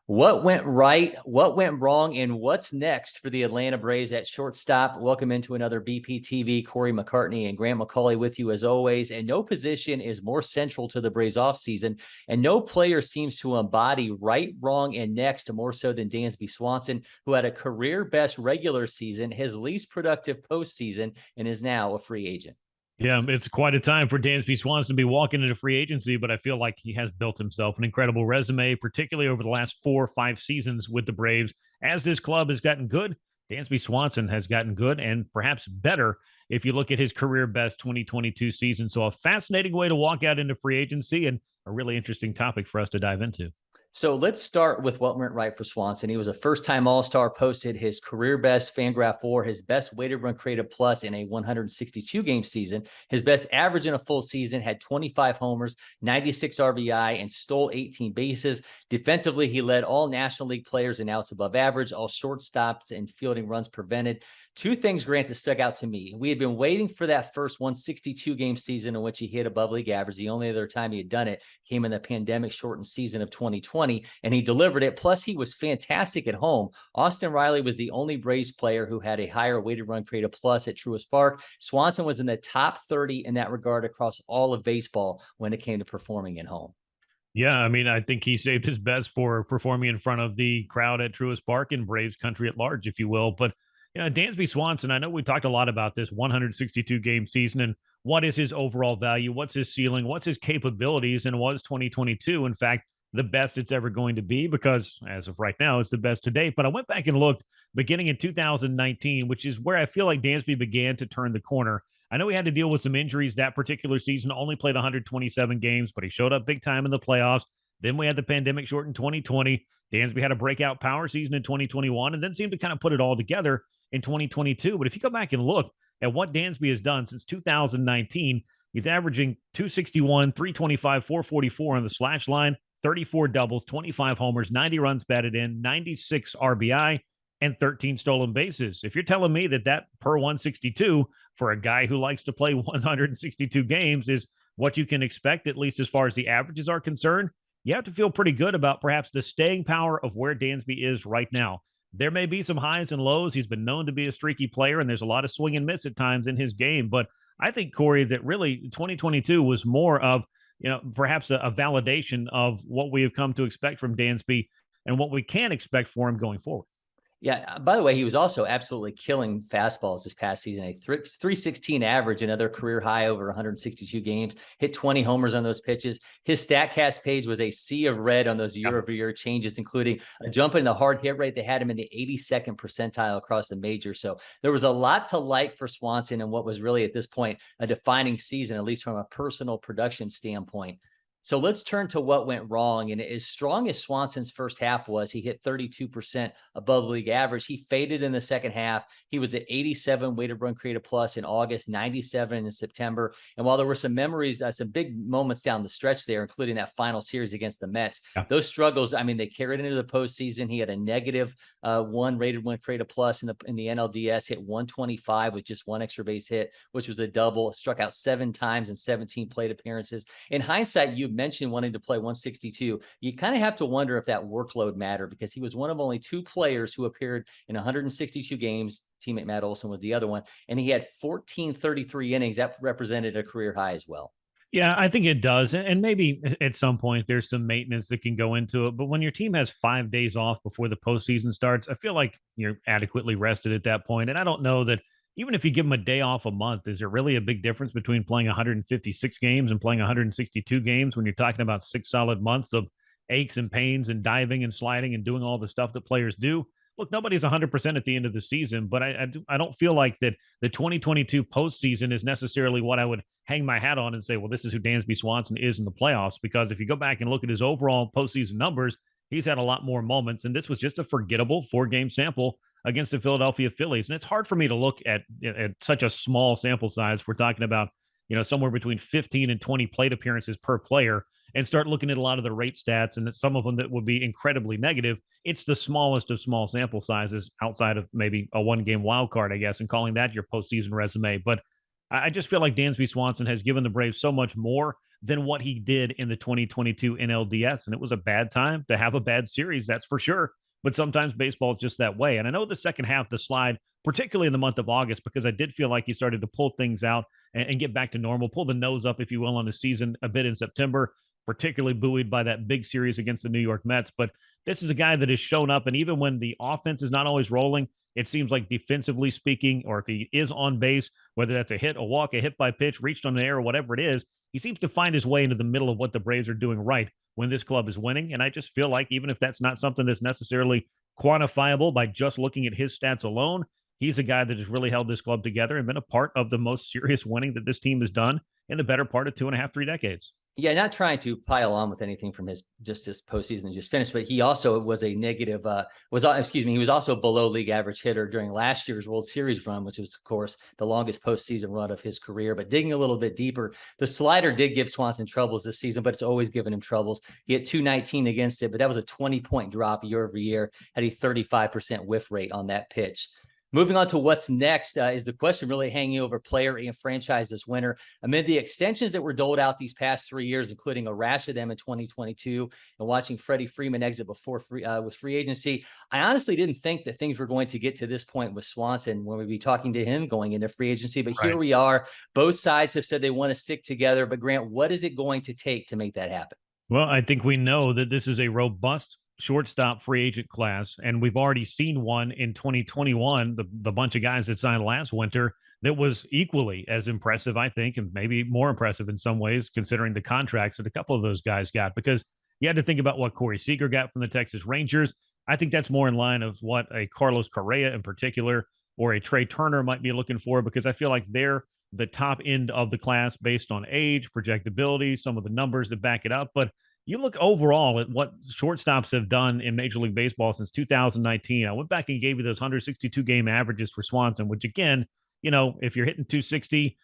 What went right? What went wrong? And what's next for the Atlanta Braves at shortstop? Welcome into another BPTV. Cory McCartney and Grant McAuley with you as always. And no position is more central to the Braves offseason. And no player seems to embody right, wrong, and next more so than Dansby Swanson, who had a career best regular season, his least productive postseason, and is now a free agent. Yeah, it's quite a time for Dansby Swanson to be walking into free agency, but I feel like he has built himself an incredible resume, particularly over the last 4 or 5 seasons with the Braves. As this club has gotten good, Dansby Swanson has gotten good and perhaps better if you look at his career best 2022 season. So, a fascinating way to walk out into free agency and a really interesting topic for us to dive into. So let's start with what went right for Swanson. He was a first-time All-Star, posted his career best Fangraph 4, his best weighted run created plus in a 162-game season. His best average in a full season, had 25 homers, 96 RBI, and stole 18 bases. Defensively, he led all National League players in outs above average, all shortstops and fielding runs prevented. Two things, Grant, that stuck out to me. We had been waiting for that first 162-game season in which he hit above league average. The only other time he had done it came in the pandemic-shortened season of 2020, and he delivered it. Plus, he was fantastic at home. Austin Riley was the only Braves player who had a higher weighted run created plus at Truist Park. Swanson was in the top 30 in that regard across all of baseball when it came to performing at home. Yeah, I mean, I think he saved his best for performing in front of the crowd at Truist Park and Braves country at large, if you will. But, Dansby Swanson, I know we talked a lot about this 162 game season and what is his overall value, what's his ceiling, what's his capabilities, and was 2022, in fact, the best it's ever going to be because as of right now, it's the best to date. But I went back and looked beginning in 2019, which is where I feel like Dansby began to turn the corner. I know he had to deal with some injuries that particular season, only played 127 games, but he showed up big time in the playoffs. Then we had the pandemic shortened 2020. Dansby had a breakout power season in 2021 and then seemed to kind of put it all together in 2022. But if you go back and look at what Dansby has done since 2019, he's averaging 261, 325, 444 on the slash line, 34 doubles, 25 homers, 90 runs batted in, 96 RBI, and 13 stolen bases. If you're telling me that per 162 for a guy who likes to play 162 games is what you can expect, at least as far as the averages are concerned, you have to feel pretty good about perhaps the staying power of where Dansby is right now. There may be some highs and lows. He's been known to be a streaky player, and there's a lot of swing and miss at times in his game. But I think, Cory, that really 2022 was more of, perhaps a validation of what we have come to expect from Dansby and what we can expect for him going forward. Yeah. By the way, he was also absolutely killing fastballs this past season. A 316 average, another career high over 162 games. Hit 20 homers on those pitches. His StatCast page was a sea of red on those year-over-year changes, including a jump in the hard hit rate. They had him in the 82nd percentile across the major. So there was a lot to like for Swanson and what was really at this point a defining season, at least from a personal production standpoint. So let's turn to what went wrong. And as strong as Swanson's first half was, he hit 32% above league average. He faded in the second half. He was at 87 weighted run created plus in August, 97 in September. And while there were some memories, some big moments down the stretch there, including that final series against the Mets, those struggles, I mean, they carried into the postseason. He had a negative one rated run created plus in the NLDS, hit 125 with just one extra base hit, which was a double, struck out 7 times in 17 plate appearances. In hindsight, you mentioned wanting to play 162. You kind of have to wonder if that workload mattered because he was one of only 2 players who appeared in 162 games. Teammate Matt Olson was the other one, and he had 1433 innings. That represented a career high as well. Yeah, I think it does. And maybe at some point there's some maintenance that can go into it. But when your team has 5 days off before the postseason starts, I feel like you're adequately rested at that point. And I don't know that even if you give them a day off a month, is there really a big difference between playing 156 games and playing 162 games when you're talking about 6 solid months of aches and pains and diving and sliding and doing all the stuff that players do? Look, nobody's 100% at the end of the season, but I don't feel like that the 2022 postseason is necessarily what I would hang my hat on and say, well, this is who Dansby Swanson is in the playoffs. Because if you go back and look at his overall postseason numbers, he's had a lot more moments, and this was just a forgettable 4-game sample against the Philadelphia Phillies. And it's hard for me to look at such a small sample size. We're talking about, somewhere between 15 and 20 plate appearances per player and start looking at a lot of the rate stats and some of them that would be incredibly negative. It's the smallest of small sample sizes outside of maybe a 1-game wild card, I guess, and calling that your postseason resume. But I just feel like Dansby Swanson has given the Braves so much more than what he did in the 2022 NLDS. And it was a bad time to have a bad series, that's for sure. But sometimes baseball is just that way. And I know the second half, the slide, particularly in the month of August, because I did feel like he started to pull things out and get back to normal, pull the nose up, if you will, on the season a bit in September, particularly buoyed by that big series against the New York Mets. But this is a guy that has shown up. And even when the offense is not always rolling, it seems like defensively speaking, or if he is on base, whether that's a hit, a walk, a hit by pitch, reached on the air, or whatever it is, he seems to find his way into the middle of what the Braves are doing right when this club is winning. And I just feel like even if that's not something that's necessarily quantifiable by just looking at his stats alone, he's a guy that has really held this club together and been a part of the most serious winning that this team has done in the better part of 2.5, 3 decades. Yeah, not trying to pile on with anything from his postseason just finished, but he also was a negative. He was also below league average hitter during last year's World Series run, which was, of course, the longest postseason run of his career. But digging a little bit deeper, the slider did give Swanson troubles this season, but it's always given him troubles. He had 219 against it, but that was a 20-point drop year over year. Had a 35% whiff rate on that pitch. Moving on to what's next is the question really hanging over player and franchise this winter. Amid the extensions that were doled out these past 3 years, including a rash of them in 2022, and watching Freddie Freeman exit before with free agency, I honestly didn't think that things were going to get to this point with Swanson when we'd be talking to him going into free agency. But here we are. Both sides have said they want to stick together. But Grant, what is it going to take to make that happen? Well, I think we know that this is a robust shortstop free agent class, and we've already seen one in 2021, the bunch of guys that signed last winter, that was equally as impressive, I think, and maybe more impressive in some ways, considering the contracts that a couple of those guys got, because you had to think about what Corey Seager got from the Texas Rangers. I think that's more in line of what a Carlos Correa in particular or a Trey Turner might be looking for, because I feel like they're the top end of the class based on age, projectability, some of the numbers that back it up. But you look overall at what shortstops have done in Major League Baseball since 2019. I went back and gave you those 162 game averages for Swanson, which again, if you're hitting 260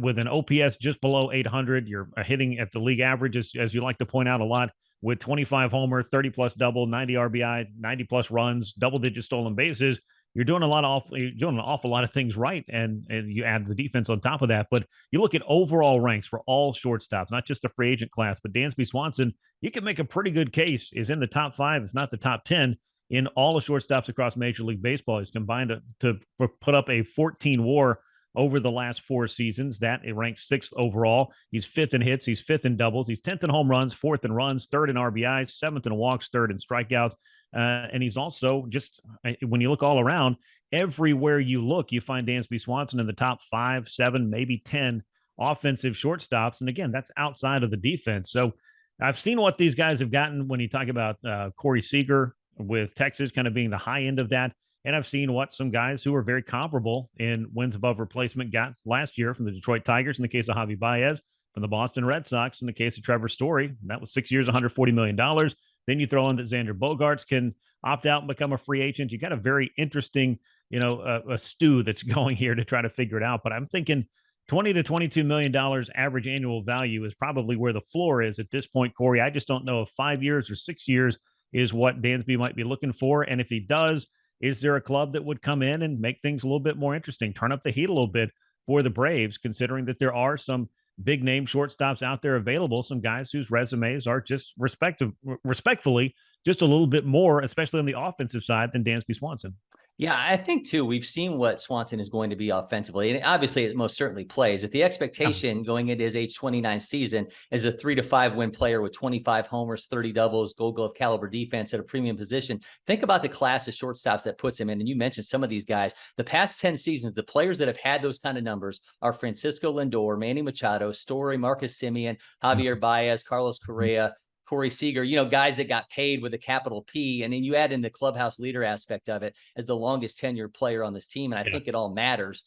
with an OPS just below 800, you're hitting at the league average, as you like to point out a lot, with 25 homer, 30 plus double, 90 RBI, 90 plus runs, double digit stolen bases. You're doing an awful lot of things right, and you add the defense on top of that. But you look at overall ranks for all shortstops, not just the free agent class, but Dansby Swanson, you can make a pretty good case, is in the top 5, if not the top 10, in all the shortstops across Major League Baseball. He's combined to put up a 14 WAR over the last 4 seasons. That it ranks 6th overall. He's 5th in hits. He's 5th in doubles. He's 10th in home runs, 4th in runs, 3rd in RBIs, 7th in walks, 3rd in strikeouts. And he's also just, when you look all around, everywhere you look, you find Dansby Swanson in the top 5, 7, maybe 10 offensive shortstops. And again, that's outside of the defense. So I've seen what these guys have gotten when you talk about Corey Seager with Texas kind of being the high end of that. And I've seen what some guys who are very comparable in wins above replacement got last year from the Detroit Tigers in the case of Javi Baez, from the Boston Red Sox in the case of Trevor Story. That was 6 years, $140 million. Then you throw in that Xander Bogaerts can opt out and become a free agent. You got a very interesting, a stew that's going here to try to figure it out. But I'm thinking $20 to $22 million average annual value is probably where the floor is at this point, Corey. I just don't know if 5 years or 6 years is what Dansby might be looking for. And if he does, is there a club that would come in and make things a little bit more interesting, turn up the heat a little bit for the Braves, considering that there are some big name shortstops out there available, some guys whose resumes are just respectfully just a little bit more, especially on the offensive side, than Dansby Swanson. Yeah, I think too, we've seen what Swanson is going to be offensively. And obviously it most certainly plays. If the expectation going into his age 29 season is a 3 to 5 win player with 25 homers, 30 doubles, Gold Glove caliber defense at a premium position, think about the class of shortstops that puts him in. And you mentioned some of these guys. The past 10 seasons, the players that have had those kind of numbers are Francisco Lindor, Manny Machado, Story, Marcus Semien, Javier Baez, Carlos Correa, Corey Seager, guys that got paid with a capital P. And then you add in the clubhouse leader aspect of it as the longest tenured player on this team. And I think it all matters.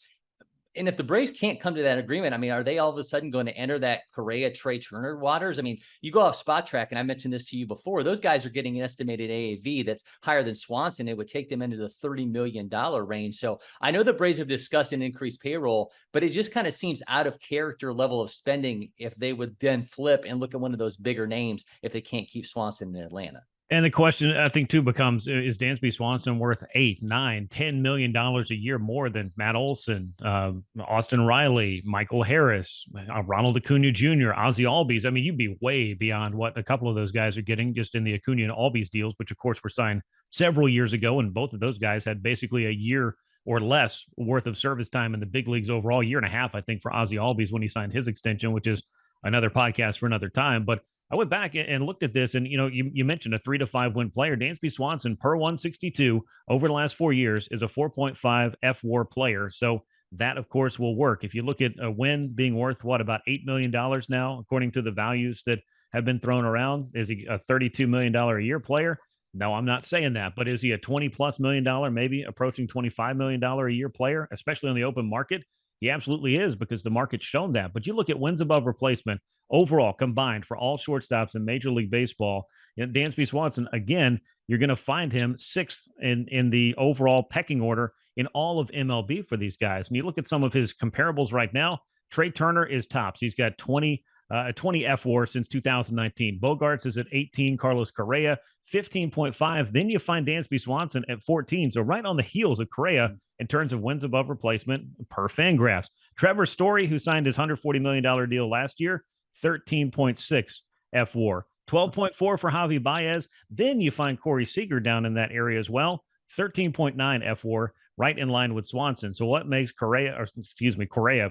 And if the Braves can't come to that agreement, are they all of a sudden going to enter that Correa, Trey Turner waters? You go off Spot Track, and I mentioned this to you before, those guys are getting an estimated AAV that's higher than Swanson. It would take them into the $30 million range. So I know the Braves have discussed an increased payroll, but it just kind of seems out of character level of spending if they would then flip and look at one of those bigger names if they can't keep Swanson in Atlanta. And the question I think too becomes: is Dansby Swanson worth $8, $9, $10 million a year more than Matt Olson, Austin Riley, Michael Harris, Ronald Acuna Jr., Ozzie Albies? I mean, you'd be way beyond what a couple of those guys are getting just in the Acuna and Albies deals, which of course were signed several years ago, and both of those guys had basically a year or less worth of service time in the big leagues overall. Year and a half, I think, for Ozzie Albies when he signed his extension, which is another podcast for another time. But I went back and looked at this, and you mentioned a 3 to 5 win player. Dansby Swanson per 162 over the last 4 years is a 4.5 F/WAR player. So that, of course, will work. If you look at a win being worth what, about $8 million now, according to the values that have been thrown around, is he a $32 million a year player? No, I'm not saying that, but is he a $20+ million, maybe approaching $25 million a year player, especially on the open market? He absolutely is, because the market's shown that. But you look at wins above replacement overall combined for all shortstops in Major League Baseball. Dansby Swanson, again, you're going to find him sixth in the overall pecking order in all of MLB for these guys. And you look at some of his comparables right now. Trey Turner is tops. He's got 20 F/WAR since 2019. Bogarts is at 18. Carlos Correa 15.5. Then you find Dansby Swanson at 14. So right on the heels of Correa in terms of wins above replacement per Fangraphs. Trevor Story, who signed his $140 million deal last year, 13.6 F/WAR. 12.4 for Javi Baez. Then you find Corey Seager down in that area as well, 13.9 F/WAR, right in line with Swanson. So what makes Correa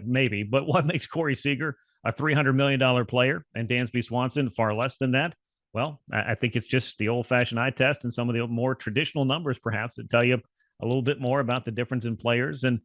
maybe, but what makes Corey Seager a $300 million player and Dansby Swanson far less than that? Well, I think it's just the old-fashioned eye test and some of the more traditional numbers, perhaps, that tell you a little bit more about the difference in players and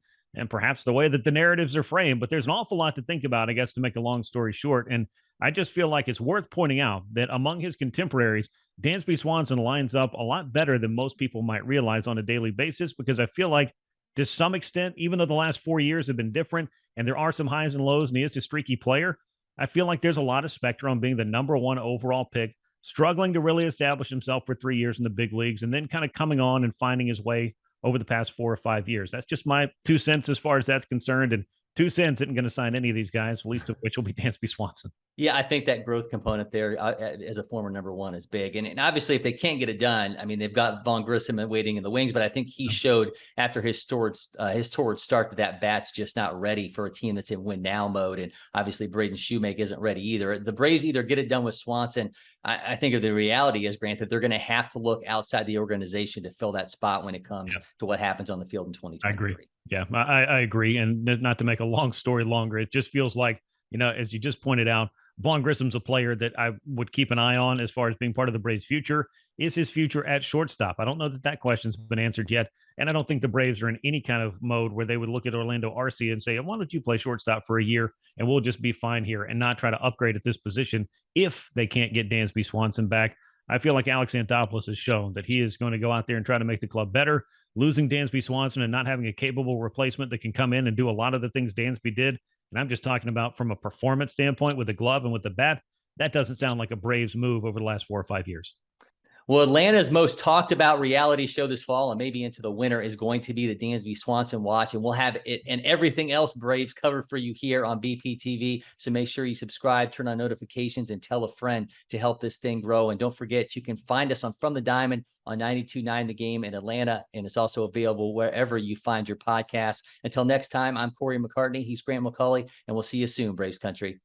perhaps the way that the narratives are framed. But there's an awful lot to think about, I guess, to make a long story short. And I just feel like it's worth pointing out that among his contemporaries, Dansby Swanson lines up a lot better than most people might realize on a daily basis, because I feel like, to some extent, even though the last 4 years have been different and there are some highs and lows and he is a streaky player, I feel like there's a lot of spectrum on being the number one overall pick, struggling to really establish himself for 3 years in the big leagues, and then kind of coming on and finding his way over the past 4 or 5 years. That's just my 2 cents as far as that's concerned. And 2 cents isn't going to sign any of these guys, least of which will be Dansby Swanson. Yeah, I think that growth component there as a former number one is big. And obviously, if they can't get it done, I mean, they've got Vaughn Grissom waiting in the wings, but I think he showed after his torrid start that bat's just not ready for a team that's in win now mode. And obviously, Braden Shoemake isn't ready either. The Braves either get it done with Swanson. I think the reality is, Grant, that they're going to have to look outside the organization to fill that spot when it comes to what happens on the field in 2023. I agree. Yeah, I agree. And not to make a long story longer, it just feels like, as you just pointed out, Vaughn Grissom's a player that I would keep an eye on as far as being part of the Braves' future. Is his future at shortstop? I don't know that question's been answered yet. And I don't think the Braves are in any kind of mode where they would look at Orlando Arcia and say, why don't you play shortstop for a year and we'll just be fine here and not try to upgrade at this position if they can't get Dansby Swanson back. I feel like Alex Anthopoulos has shown that he is going to go out there and try to make the club better. Losing Dansby Swanson and not having a capable replacement that can come in and do a lot of the things Dansby did, and I'm just talking about from a performance standpoint with the glove and with the bat, that doesn't sound like a Braves move over the last 4 or 5 years. Well, Atlanta's most talked about reality show this fall and maybe into the winter is going to be the Dansby Swanson Watch. And we'll have it and everything else Braves covered for you here on BPTV. So make sure you subscribe, turn on notifications, and tell a friend to help this thing grow. And don't forget, you can find us on From the Diamond on 92.9 The Game in Atlanta. And it's also available wherever you find your podcasts. Until next time, I'm Cory McCartney. He's Grant McAuley. And we'll see you soon, Braves country.